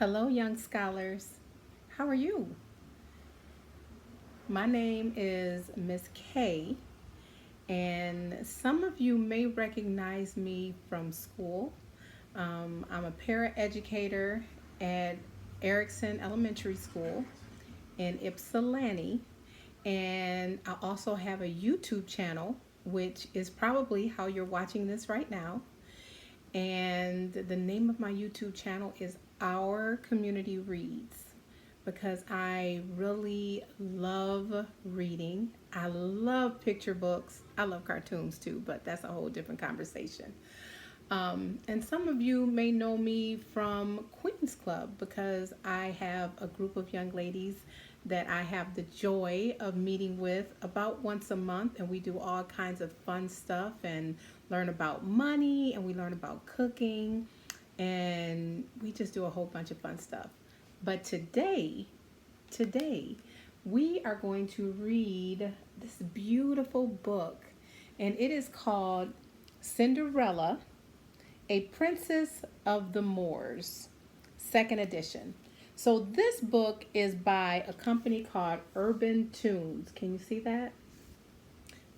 Hello, young scholars. How are you? My name is Miss K, and some of you may recognize me from school. I'm a paraeducator at Erickson Elementary School in Ypsilanti, and I also have a YouTube channel, which is probably how you're watching this right now. And the name of my YouTube channel is Our Community Reads because I really love reading. I love picture books. I love cartoons too, but that's a whole different conversation. And some of you may know me from Queen's Club because I have a group of young ladies that I have the joy of meeting with about once a month, and we do all kinds of fun stuff and learn about money and we learn about cooking and we just do a whole bunch of fun stuff. But today, we are going to read this beautiful book, and it is called Cinderella, a Princess of the Moors, second edition. So this book is by a company called Urban Tunes. Can you see that?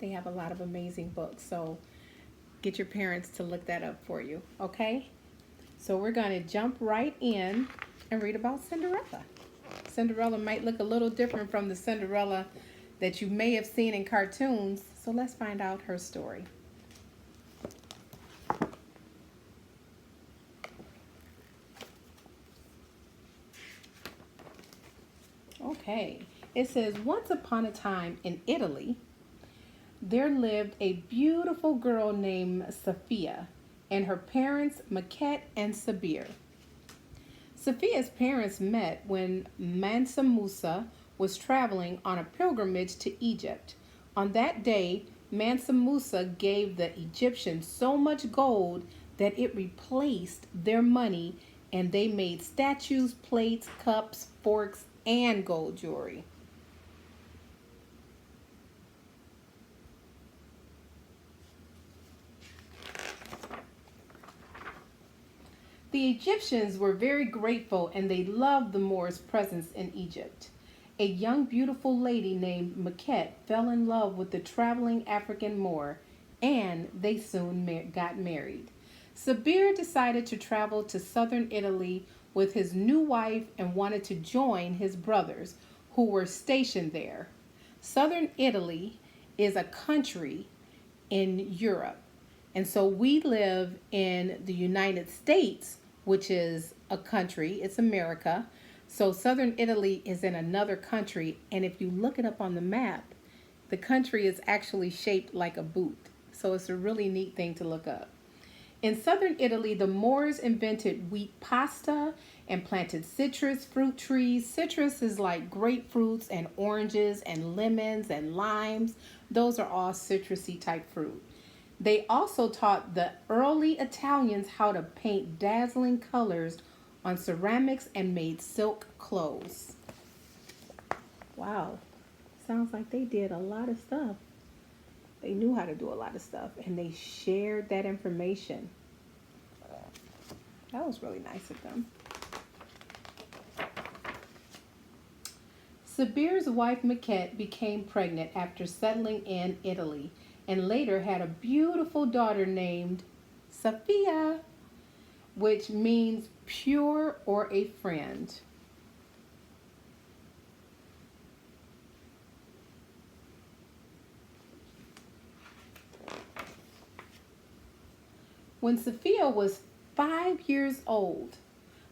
They have a lot of amazing books. So get your parents to look that up for you, okay? So we're going to jump right in and read about Cinderella. Cinderella might look a little different from the Cinderella that you may have seen in cartoons. So let's find out her story. Okay, it says, once upon a time in Italy, there lived a beautiful girl named Sophia and her parents, Maquette and Sabir. Sophia's parents met when Mansa Musa was traveling on a pilgrimage to Egypt. On that day, Mansa Musa gave the Egyptians so much gold that it replaced their money and they made statues, plates, cups, forks, and gold jewelry. The Egyptians were very grateful and they loved the Moors' presence in Egypt. A young, beautiful lady named Maquette fell in love with the traveling African Moor, and they soon got married. Sabir decided to travel to southern Italy with his new wife and wanted to join his brothers who were stationed there. Southern Italy is a country in Europe. And so we live in the United States, which is a country, it's America. So Southern Italy is in another country. And if you look it up on the map, the country is actually shaped like a boot. So it's a really neat thing to look up. In southern Italy, the Moors invented wheat pasta and planted citrus fruit trees. Citrus is like grapefruits and oranges and lemons and limes. Those are all citrusy type fruit. They also taught the early Italians how to paint dazzling colors on ceramics and made silk clothes. Wow, sounds like they did a lot of stuff. They knew how to do a lot of stuff and they shared that information. That was really nice of them. Sabir's wife Maquette became pregnant after settling in Italy and later had a beautiful daughter named Sophia, which means pure or a friend. When Sophia was 5 years old,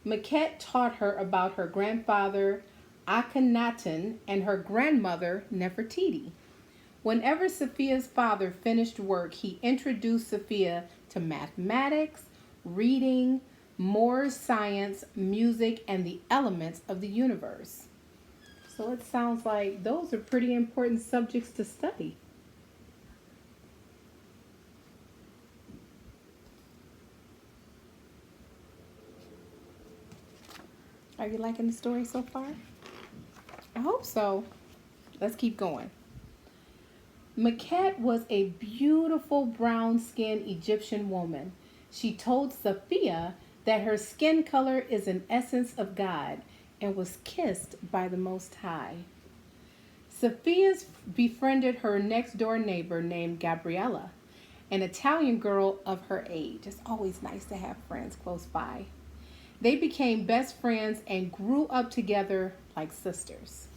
Maquette taught her about her grandfather Akhenaten and her grandmother Nefertiti. Whenever Sophia's father finished work, he introduced Sophia to mathematics, reading, more science, music, and the elements of the universe. So it sounds like those are pretty important subjects to study. Are you liking the story so far? I hope so. Let's keep going. Maquette was a beautiful brown skinned Egyptian woman. She told Sophia that her skin color is an essence of God and was kissed by the Most High. Sophia befriended her next door neighbor named Gabriella, an Italian girl of her age. It's always nice to have friends close by. They became best friends and grew up together like sisters.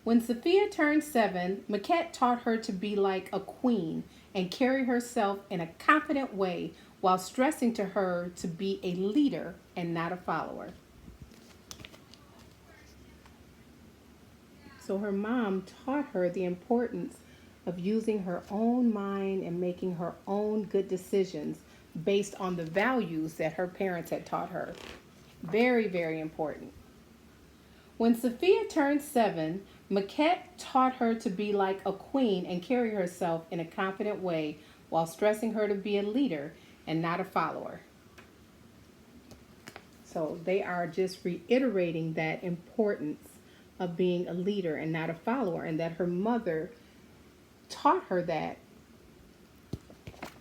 When Sophia turned 7, Maquette taught her to be like a queen and carry herself in a confident way while stressing to her to be a leader and not a follower. So her mom taught her the importance of using her own mind and making her own good decisions based on the values that her parents had taught her. Very, very important. When Sophia turned 7, Maquette taught her to be like a queen and carry herself in a confident way while stressing her to be a leader and not a follower. So they are just reiterating that importance of being a leader and not a follower, and that her mother taught her that.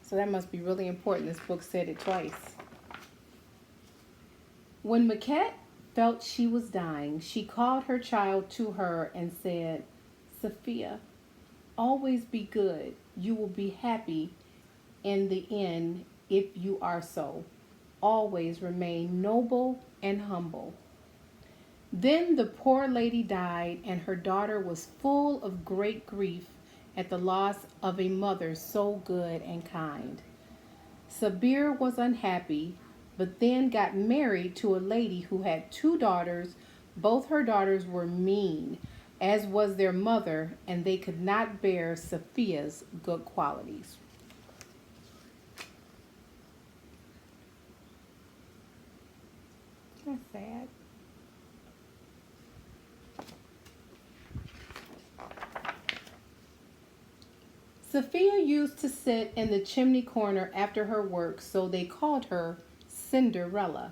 So that must be really important. This book said it twice. When Maquette felt she was dying, she called her child to her and said, "Sophia, always be good. You will be happy in the end if you are so. Always remain noble and humble." Then the poor lady died, and her daughter was full of great grief at the loss of a mother so good and kind. Sabir was unhappy, but then got married to a lady who had 2 daughters. Both her daughters were mean, as was their mother, and they could not bear Sophia's good qualities. That's sad. Sophia used to sit in the chimney corner after her work, so they called her Cinderella.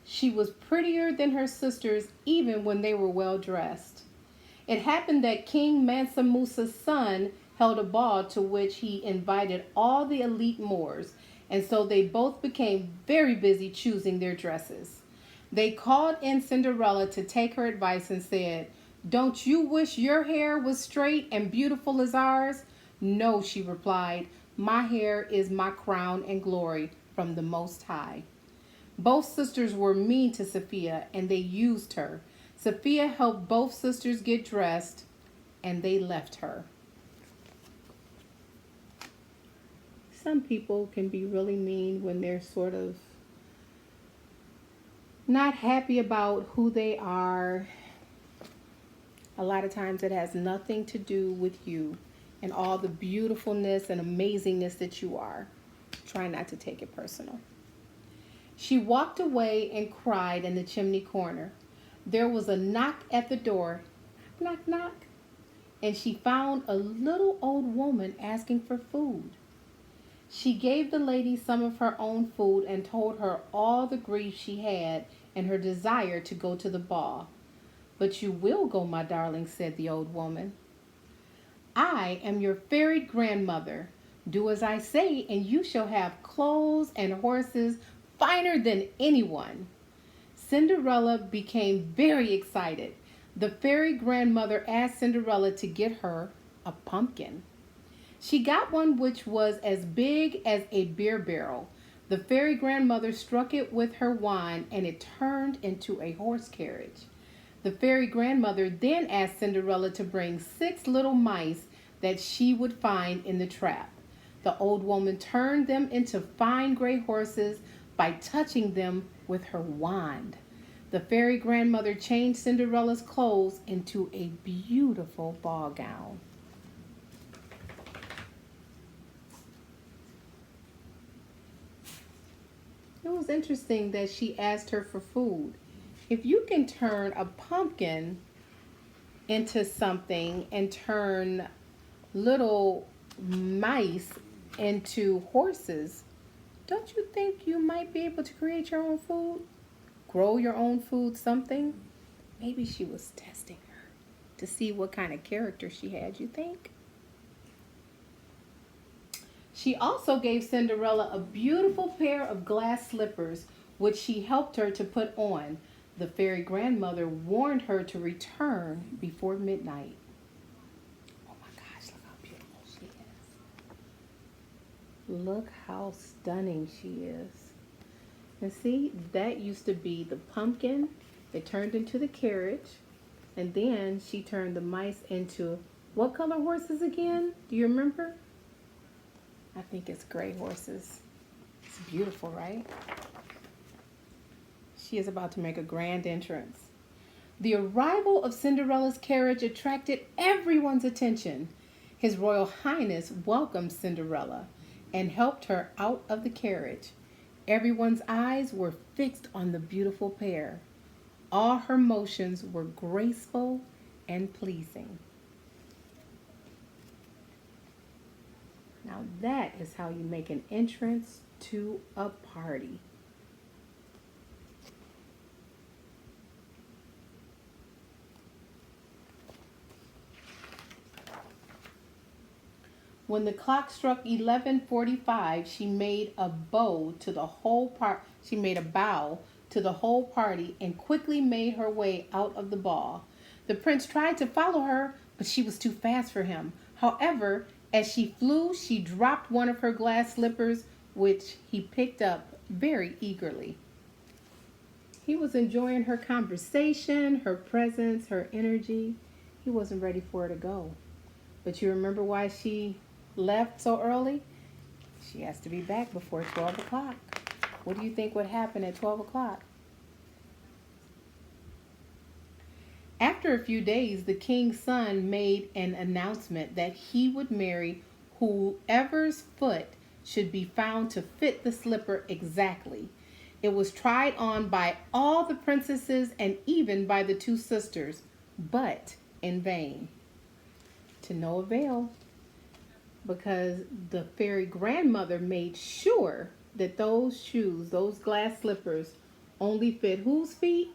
She was prettier than her sisters even when they were well dressed. It happened that King Mansa Musa's son held a ball to which he invited all the elite Moors, and so they both became very busy choosing their dresses. They called in Cinderella to take her advice and said, "Don't you wish your hair was straight and beautiful as ours?" "No," she replied, "my hair is my crown and glory from the Most High." Both sisters were mean to Sophia, and they used her. Sophia helped both sisters get dressed, and they left her. Some people can be really mean when they're sort of not happy about who they are. A lot of times it has nothing to do with you and all the beautifulness and amazingness that you are. Try not to take it personal. She walked away and cried in the chimney corner. There was a knock at the door. Knock, knock. And she found a little old woman asking for food. She gave the lady some of her own food and told her all the grief she had and her desire to go to the ball. "But you will go, my darling," said the old woman. "I am your fairy grandmother. Do as I say, and you shall have clothes and horses finer than anyone." Cinderella became very excited. The fairy grandmother asked Cinderella to get her a pumpkin. She got one which was as big as a beer barrel. The fairy grandmother struck it with her wand, and it turned into a horse carriage. The fairy grandmother then asked Cinderella to bring 6 little mice that she would find in the trap. The old woman turned them into fine gray horses by touching them with her wand. The fairy grandmother changed Cinderella's clothes into a beautiful ball gown. It was interesting that she asked her for food. If you can turn a pumpkin into something and turn little mice into horses, don't you think you might be able to create your own food? grow your own food something? Maybe she was testing her to see what kind of character she had, you think? She also gave Cinderella a beautiful pair of glass slippers, which she helped her to put on. The fairy grandmother warned her to return before midnight. Oh my gosh, look how beautiful she is. Look how stunning she is. And see, that used to be the pumpkin. It turned into the carriage. And then she turned the mice into what color horses again? Do you remember? I think it's gray horses. It's beautiful, right? She is about to make a grand entrance. The arrival of Cinderella's carriage attracted everyone's attention. His Royal Highness welcomed Cinderella and helped her out of the carriage. Everyone's eyes were fixed on the beautiful pair. All her motions were graceful and pleasing. Now that is how you make an entrance to a party. When the clock struck 11:45, she made a bow to the whole party and quickly made her way out of the ball. The prince tried to follow her, but she was too fast for him. However, as she flew, she dropped one of her glass slippers, which he picked up very eagerly. He was enjoying her conversation, her presence, her energy. He wasn't ready for her to go. But you remember why she left so early? She has to be back before 12 o'clock. What do you think would happen at 12 o'clock? After a few days, the king's son made an announcement that he would marry whoever's foot should be found to fit the slipper exactly. It was tried on by all the princesses and even by the two sisters, but in vain. To no avail, because the fairy grandmother made sure that those shoes, those glass slippers, only fit whose feet?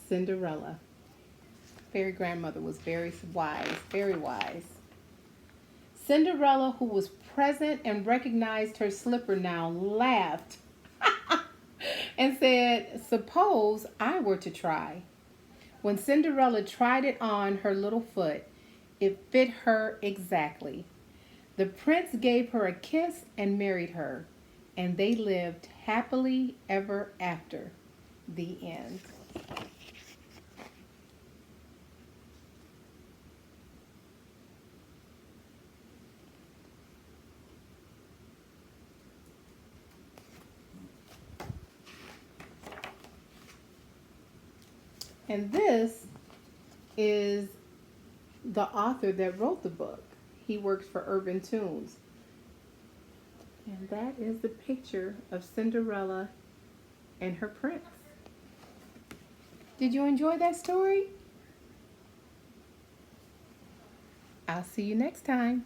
Cinderella. Fairy grandmother was very wise, very wise. Cinderella, who was present and recognized her slipper now, laughed and said, "Suppose I were to try." When Cinderella tried it on her little foot, it fit her exactly. The prince gave her a kiss and married her, and they lived happily ever after. The end. And this is the author that wrote the book. He works for Urban Tunes. And that is the picture of Cinderella and her prince. Did you enjoy that story? I'll see you next time.